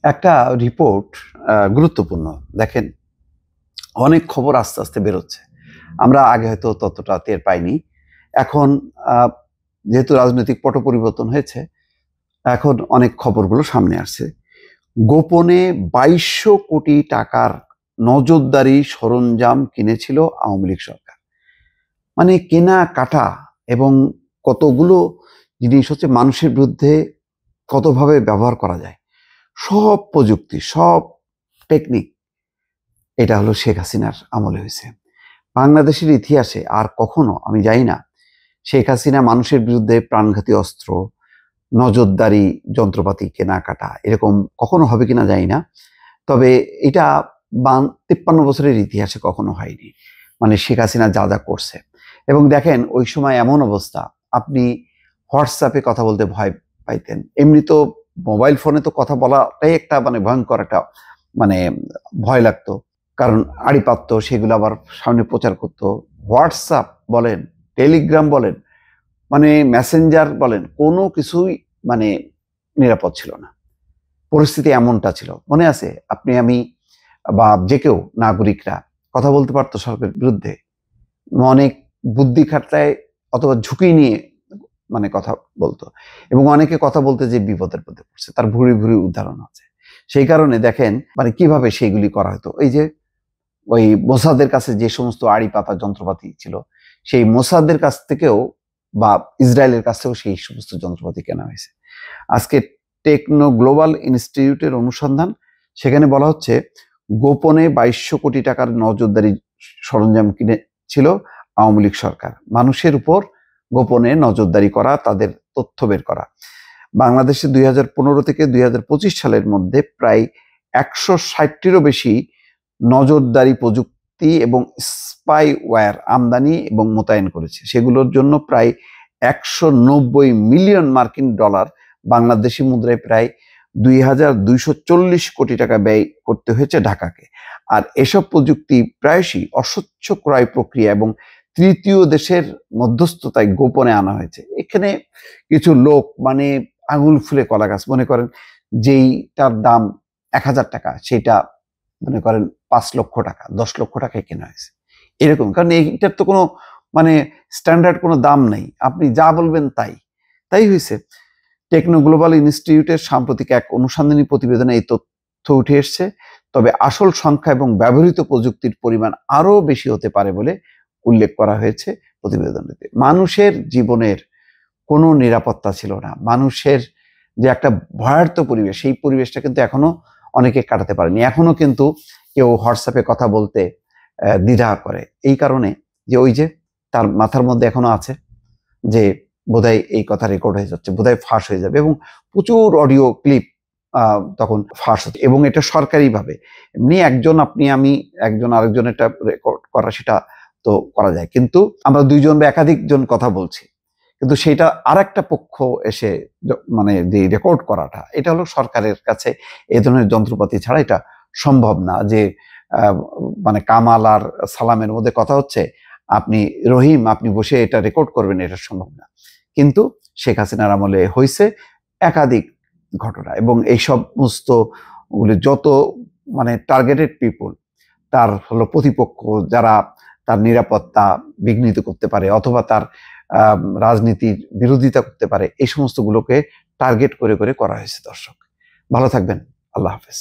একটা রিপোর্ট গুরুত্বপূর্ণ। দেখেন, অনেক খবর আস্তে আস্তে বেরোচ্ছে। আমরা আগে হয়তো ততটা টের পাইনি। এখন যেহেতু রাজনৈতিক পট পরিবর্তন হয়েছে, এখন অনেক খবরগুলো সামনে আসছে। গোপনে ২২০০ কোটি টাকার নজরদারি সরঞ্জাম কিনেছিল আওয়ামী লীগ সরকার। মানে কেনা কাটা এবং কতগুলো জিনিস হচ্ছে মানুষের বিরুদ্ধে কতভাবে ব্যবহার করা যায়, সব প্রযুক্তি, সব টেকনিক, এটা হলো শেখ হাসিনার আমলে হয়েছে। বাংলাদেশের ইতিহাসে আর কখনো আমি জানি না শেখ হাসিনা মানুষের বিরুদ্ধে প্রাণঘাতী অস্ত্র, নজরদারি যন্ত্রপাতি কেনাকাটা এরকম কখনো হবে কিনা জানি না। তবে এটা ৫৩ বছরের ইতিহাসে কখনো হয়নি। মানে শেখ হাসিনা যা যা করছে। এবং দেখেন, ওই সময় এমন অবস্থা, আপনি হোয়াটসঅ্যাপে কথা বলতে ভয় পাইতেন। এমনি তো মোবাইল ফোনে তো কথা বলাটাই একটা ভয়ঙ্কর একটা মানে ভয় লাগতো, কারণ আড়ি পাততো, সেগুলো আবার সামনে প্রচার করতো। হোয়াটসঅ্যাপ বলেন, টেলিগ্রাম বলেন, মেসেঞ্জার বলেন, কোনো কিছুই মানে নিরাপদ ছিল না। পরিস্থিতি এমনটা ছিল। মনে আছে, আপনি আমি বা যে কেউ নাগরিকরা কথা বলতে পারতো সরকারের বিরুদ্ধে, অনেক বুদ্ধি খাটায় অথবা ঝুঁকি নিয়ে কথা বলতো। এবং অনেকে কথা বলতে যে বিপদের মধ্যে পড়ছে, তার ভুরি ভুরি উদাহরণ আছে। সেই কারণে দেখেন কিভাবে সেইগুলি করা হতো। এই যে ওই মোসাদের কাছে যে সমস্ত আড়ি পাতা যন্ত্রপাতি ছিল, সেই মোসাদের কাছ থেকেও বা ইসরায়েলের কাছ থেকেও সেই সমস্ত যন্ত্রপাতি কেনা হয়েছে। আজকে টেকনো গ্লোবাল ইনস্টিটিউটের অনুসন্ধান, সেখানে বলা হচ্ছে গোপনে ২২০০ কোটি টাকার নজরদারি সরঞ্জাম কিনেছিল আওয়ামী লীগ সরকার। মানুষের উপর গোপনে নজরদারি করা, তাদের তথ্য বের করা। বাংলাদেশে ২০১৫ থেকে ২০২৫ সালের মধ্যে প্রায় ১৬০টিরও বেশি নজরদারি প্রযুক্তি এবং স্পাইওয়্যার আমদানি এবং মোতায়েন করেছে। সেগুলোর জন্য প্রায় ১৯০ মিলিয়ন মার্কিন ডলার, বাংলাদেশি মুদ্রায় প্রায় ২,২৪০ কোটি টাকা ব্যয় করতে হয়েছে ঢাকাকে। আর এসব প্রযুক্তি প্রায়শই অস্বচ্ছ ক্রয় প্রক্রিয়া এবং তৃতীয় দেশের মধ্যস্থতায় গোপনে আনা হয়েছে। এখানে কিছু লোক আঙুল ফুলে কলা গাছ, মনে করেন যেইটার দাম ১,০০০ টাকা, সেটা মনে করেন ৫ লক্ষ টাকা, ১০ লক্ষ টাকায় কেনা হয়েছে। এরকম, কারণ এইটার তো কোনো স্ট্যান্ডার্ড কোনো দাম নেই, আপনি যা বলবেন তাই তাই হয়েছে। টেকনো গ্লোবাল ইনস্টিটিউটের সাম্প্রতিক এক অনুসন্ধানী প্রতিবেদনে এই তথ্য উঠে এসছে। তবে আসল সংখ্যা এবং ব্যবহৃত প্রযুক্তির পরিমাণ আরো বেশি হতে পারে বলে উল্লেখ করা হয়েছে প্রতিবেদনটিতে। মানুষের জীবনের কোনো নিরাপত্তা ছিল না। মানুষের যে একটা ভয়ার্ত পরিবেশ, সেই পরিবেশটা কিন্তু এখনো অনেকে কাটাতে পারেনি। এখনো কিন্তু কেউ হোয়াটসঅ্যাপে কথা বলতে দ্বিধা করে, এই কারণে যে ওই যে তার মাথার মধ্যে এখনো আছে যে বোধহয় এই কথা রেকর্ড হয়ে যাচ্ছে, বোধহয় ফাঁস হয়ে যাবে, এবং প্রচুর অডিও ক্লিপ তখন ফাঁস হচ্ছে, এবং এটা সরকারিভাবে। এমনি একজন, আপনি আমি, একজন আরেকজন এটা রেকর্ড করা, সেটা তো করা যায়, কিন্তু আমরা দুইজন বা একাধিক জন কথা বলছি, কিন্তু সেটা আর একটা পক্ষ এসে যে রেকর্ড করাটা, এটা হলো সরকারের কাছে এই ধরনের যন্ত্রপাতি ছাড়া এটা সম্ভব না। যে কামাল আর সালামের মধ্যে কথা হচ্ছে, আপনি রহিম, আপনি বসে এটা রেকর্ড করবেন, এটা সম্ভব না। কিন্তু শেখ হাসিনার আমলে হয়েছে একাধিক ঘটনা, এবং এই সমস্ত যত টার্গেটেড পিপল, তার হলো প্রতিপক্ষ, যারা তার নিরাপত্তা বিঘ্নিত করতে পারে অথবা তার রাজনীতির বিরোধিতা করতে পারে, এই সমস্ত গুলোকে টার্গেট করে করে করা হয়েছে। দর্শক, ভালো থাকবেন। আল্লাহ হাফেজ।